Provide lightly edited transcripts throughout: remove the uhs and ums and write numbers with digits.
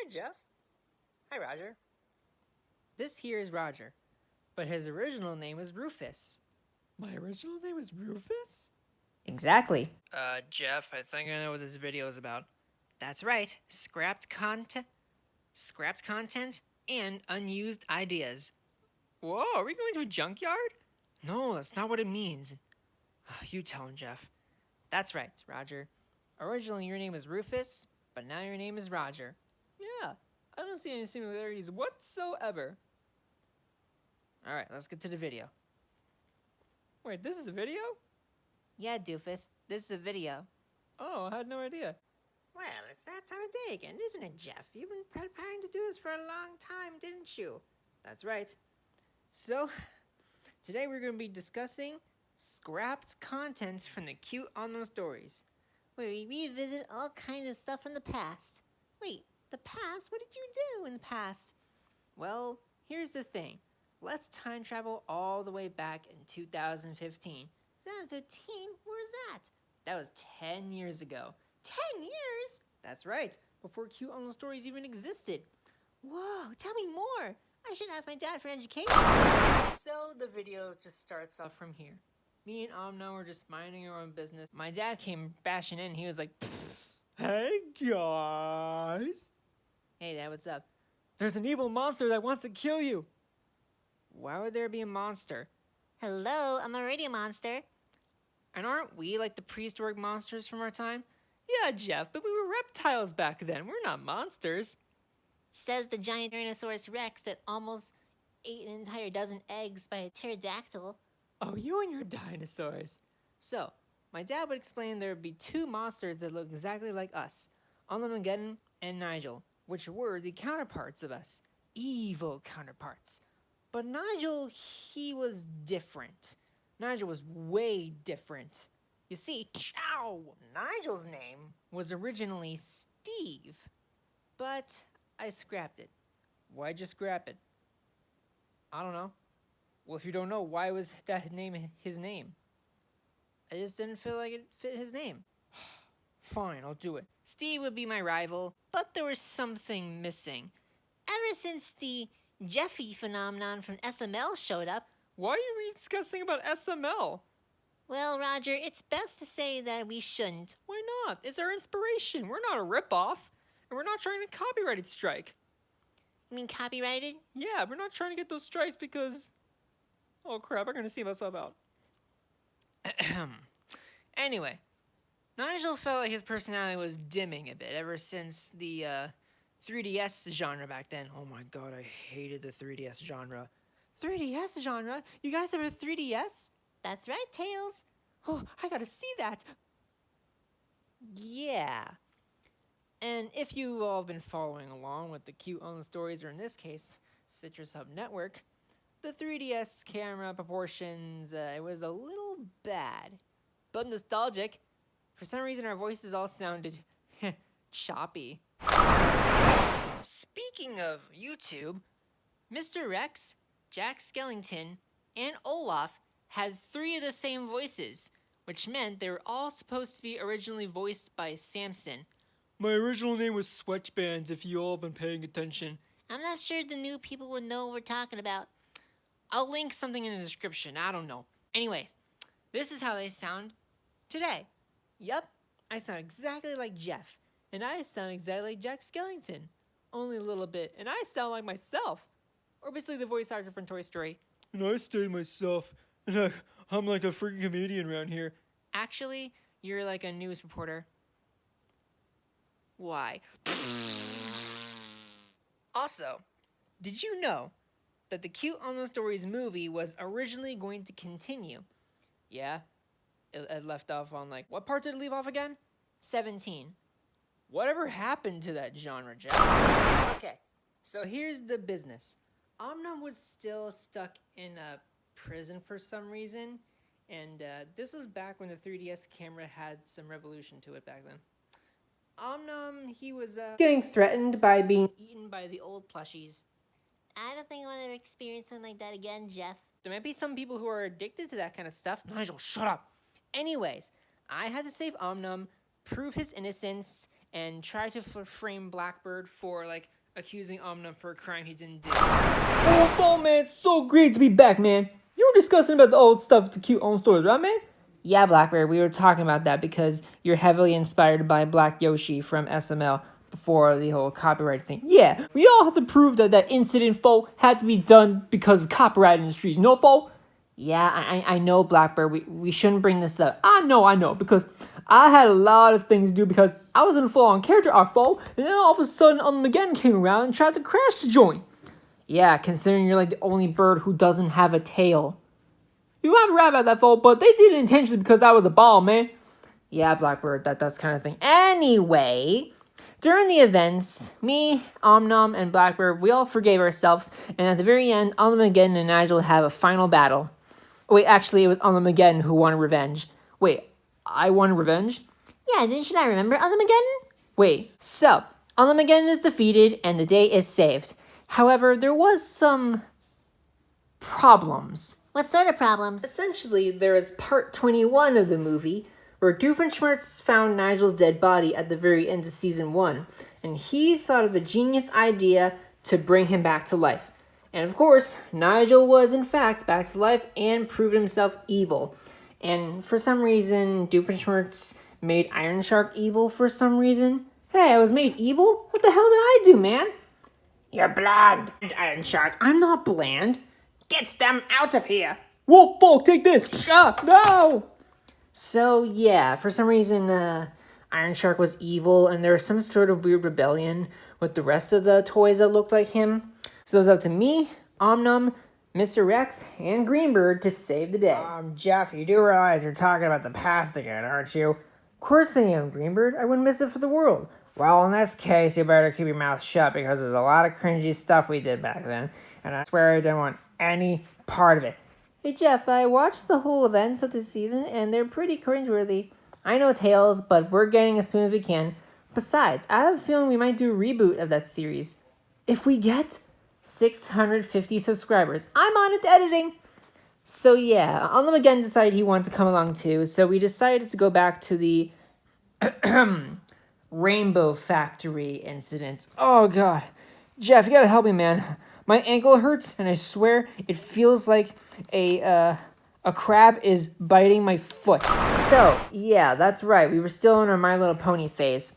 Jeff. Hi, Roger. This here is Roger, but his original name is Rufus. My original name is Rufus? Exactly. Jeff, I think I know what this video is about. That's right, scrapped content and unused ideas. Whoa, are we going to a junkyard? No, that's not what it means. You tell him, Jeff. That's right, Roger. Originally your name was Rufus, but now your name is Roger. Yeah, I don't see any similarities whatsoever. Alright, let's get to the video. Wait, this is a video? Yeah, doofus, this is a video. Oh, I had no idea. Well, it's that time of day again, isn't it, Jeff? You've been preparing to do this for a long time, didn't you? That's right. So, today we're going to be discussing scrapped content from the Cute Unknown Stories, where we revisit all kind of stuff from the past. Wait, the past? What did you do in the past? Well, here's the thing. Let's time travel all the way back in 2015. 2015? Where's that? That was 10 years ago. 10 years? That's right, before Cute Unknown Stories even existed. Whoa, tell me more. I should ask my dad for education. So the video just starts off from here. Me and Omna were just minding our own business. My dad came bashing in. He was like, Hey guys! hey Dad, what's up? There's an evil monster that wants to kill you! Why would there be a monster? Hello, I'm a radio monster. And aren't we like the prehistoric monsters from our time? Yeah, Jeff, but we were reptiles back then. We're not monsters. Says the giant Tyrannosaurus Rex that almost ate an entire dozen eggs by a pterodactyl. Oh, you and your dinosaurs. So, my dad would explain there would be two monsters that look exactly like us, Armageddon and Nigel, which were the counterparts of us, evil counterparts. But Nigel, he was different. Nigel was way different. You see, Nigel's name was originally Steve, but I scrapped it. Why'd you scrap it? I don't know. Well, if you don't know, why was that name his name? I just didn't feel like it fit his name. Fine, I'll do it. Steve would be my rival, but there was something missing. Ever since the Jeffy phenomenon from SML showed up, Why are you discussing about SML? well, Roger, it's best to say that we shouldn't. Why not? It's our inspiration. We're not a ripoff. And we're not trying to copyright strike. You mean copyrighted? Yeah, we're not trying to get those strikes because... Oh crap, I'm gonna see myself out. Anyway, Nigel felt like his personality was dimming a bit ever since the 3DS genre back then. Oh my god, I hated the 3DS genre. 3DS genre? You guys have a 3DS? That's right, Tails. Oh, I gotta see that. Yeah. And if you all have been following along with the Cute Unknown Stories, or in this case, Citrus Hub Network, the 3DS camera proportions, it was a little bad, but nostalgic. For some reason, our voices all sounded choppy. Speaking of YouTube, Mr. Rex, Jack Skellington, and Olaf had 3 of the same voices, which meant they were all supposed to be originally voiced by Samson. My original name was Sweatbands, if you all have been paying attention. I'm not sure the new people would know what we're talking about. I'll link something in the description, I don't know. Anyway, this is how they sound today. Yup, I sound exactly like Jeff, and I sound exactly like Jack Skellington. Only a little bit, and I sound like myself. Or basically the voice actor from Toy Story. And I stayed myself. And I'm like a freaking comedian around here. Actually, you're like a news reporter. Why? Also, did you know that the Cute Unknown Stories movie was originally going to continue? Yeah, it left off on like, what part did it leave off again? 17. Whatever happened to that genre, Jack? Okay, so here's the business. Omna was still stuck in a prison for some reason, and this was back when the 3DS camera had some revolution to it back then. Omnum, he was getting threatened by being eaten by the old plushies. I don't think I want to experience something like that again, Jeff. There might be some people who are addicted to that kind of stuff. Nigel, shut up. Anyways, I had to save Omnum, prove his innocence, and try to frame Blackbird for like accusing Omnum for a crime he didn't do. Oh, Fall, man, it's so great to be back, man. You were discussing about the old stuff, the cute own stories, right, man? Yeah, Blackbeard, we were talking about that because you're heavily inspired by Black Yoshi from SML before the whole copyright thing. Yeah, we all have to prove that that incident, Fo, had to be done because of copyright industry. You know, Fo? Yeah, I know, Blackbird. We shouldn't bring this up. I know, because I had a lot of things to do because I was in a full-on character arc, Fo, and then all of a sudden, Armageddon came around and tried to crash the joint. Yeah, considering you're like the only bird who doesn't have a tail. You have to rap about that, Fo, but they did it intentionally because I was a ball, man. Yeah, Blackbird, that's kind of thing. Anyway, during the events, me, Omnom, and Blackbird, we all forgave ourselves, and at the very end, Armageddon and Nigel have a final battle. Wait, actually, it was Armageddon who wanted revenge. Wait, I wanted revenge? Yeah, didn't I remember Armageddon? Wait, so, Armageddon is defeated, and the day is saved. However, there was some problems. What sort of problems? Essentially, there is part 21 of the movie where Doofenshmirtz found Nigel's dead body at the very end of season 1, and he thought of the genius idea to bring him back to life. And of course, Nigel was in fact back to life and proved himself evil. And for some reason, Doofenshmirtz made Iron Shark evil for some reason. Hey, I was made evil? What the hell did I do, man? You're bland, Iron Shark. I'm not bland. Get them out of here. Whoa, Fo, take this. No! So, yeah, for some reason, Iron Shark was evil, and there was some sort of weird rebellion with the rest of the toys that looked like him. So it was up to me, Omnum, Mr. Rex, and Greenbird to save the day. Jeff, you do realize you're talking about the past again, aren't you? Of course I am, Greenbird. I wouldn't miss it for the world. Well, in this case, you better keep your mouth shut because there's a lot of cringy stuff we did back then, and I swear I didn't want any part of it. Hey, Jeff, I watched the whole events of this season, and they're pretty cringeworthy. I know Tails, but we're getting as soon as we can. Besides, I have a feeling we might do a reboot of that series. If we get 650 subscribers, I'm on it editing. So yeah, Alnum again decided he wanted to come along too, so we decided to go back to the Rainbow Factory incident. Oh, God. Jeff, you gotta help me, man. My ankle hurts, and I swear it feels like a crab is biting my foot. So, yeah, that's right. We were still in our My Little Pony phase.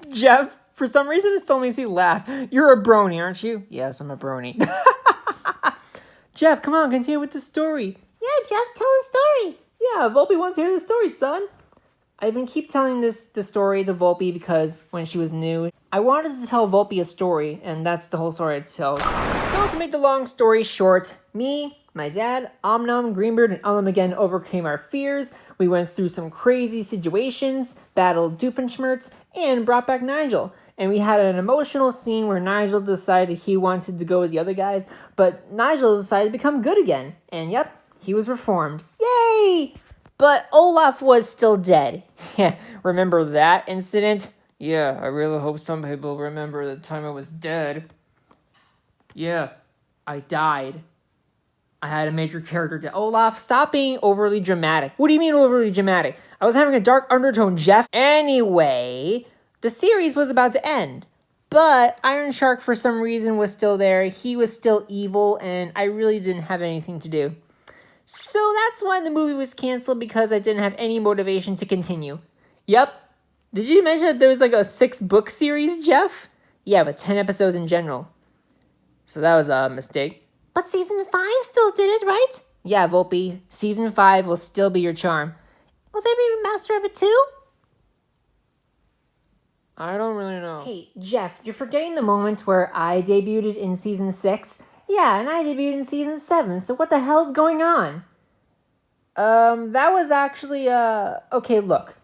Jeff, for some reason it still makes me laugh. You're a brony, aren't you? Yes, I'm a brony. Jeff, come on, continue with the story. Yeah, Jeff, tell a story. Yeah, Volpe wants to hear the story, son. I've been keep telling the story to Volpe because when she was new, I wanted to tell Volpe a story, and that's the whole story I tell. So to make the long story short, me, my dad, Omnum, Greenbird, and Ullum again overcame our fears. We went through some crazy situations, battled Doofenshmirtz, and brought back Nigel. And we had an emotional scene where Nigel decided he wanted to go with the other guys, but Nigel decided to become good again. And yep, he was reformed. Yay! But Olaf was still dead. Remember that incident? Yeah, I really hope some people remember the time I was dead. Yeah, I died. I had a major character death. Olaf, stop being overly dramatic. What do you mean overly dramatic? I was having a dark undertone, Jeff. Anyway, the series was about to end. But Iron Shark, for some reason, was still there. He was still evil, and I really didn't have anything to do. So that's why the movie was canceled, because I didn't have any motivation to continue. Yep. Did you mention that there was like a 6-book series, Jeff? Yeah, but 10 episodes in general. So that was a mistake. But season 5 still did it, right? Yeah, Volpe, season 5 will still be your charm. Will there be a master of it too? I don't really know. Hey, Jeff, you're forgetting the moment where I debuted in season 6? Yeah, and I debuted in season 7, so what the hell's going on? That was actually, okay, look.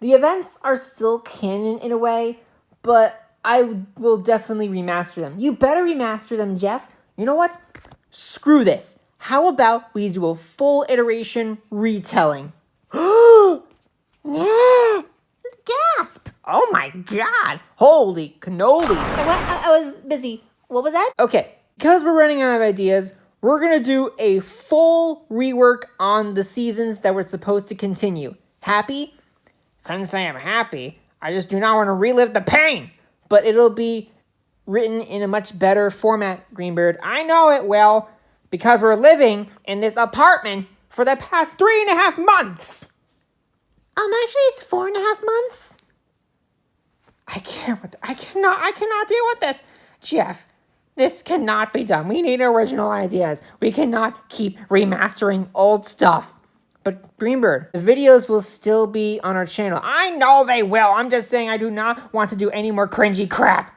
The events are still canon in a way, but I will definitely remaster them. You better remaster them, Jeff. You know what? Screw this. How about we do a full iteration retelling? Yeah. Gasp. Oh my god! Holy cannoli! I was busy. What was that? Okay, because we're running out of ideas, we're gonna do a full rework on the seasons that were supposed to continue. Happy? Couldn't say I'm happy. I just do not want to relive the pain. But it'll be written in a much better format, Greenbird. I know it will, because we're living in this apartment for the past 3.5 months. Actually, it's 4.5 months. I cannot deal with this. Jeff, this cannot be done. We need original ideas. We cannot keep remastering old stuff. But Greenbird, the videos will still be on our channel. I know they will. I'm just saying I do not want to do any more cringy crap.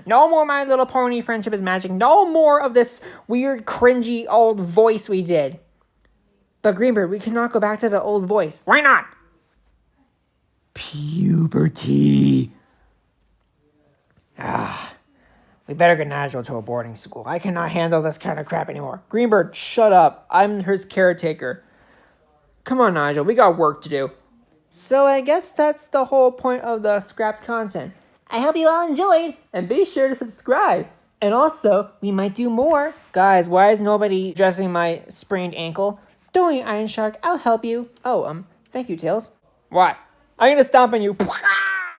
No more My Little Pony Friendship is Magic. No more of this weird, cringy old voice we did. But Greenbird, we cannot go back to the old voice. Why not? Puberty. We better get Nigel to a boarding school. I cannot handle this kind of crap anymore. Greenbird, shut up. I'm his caretaker. Come on, Nigel. We got work to do. So I guess that's the whole point of the scrapped content. I hope you all enjoyed. And be sure to subscribe. And also, we might do more. Guys, why is nobody dressing my sprained ankle? Don't worry, Iron Shark. I'll help you. Oh, thank you, Tails. What? I'm gonna stomp on you.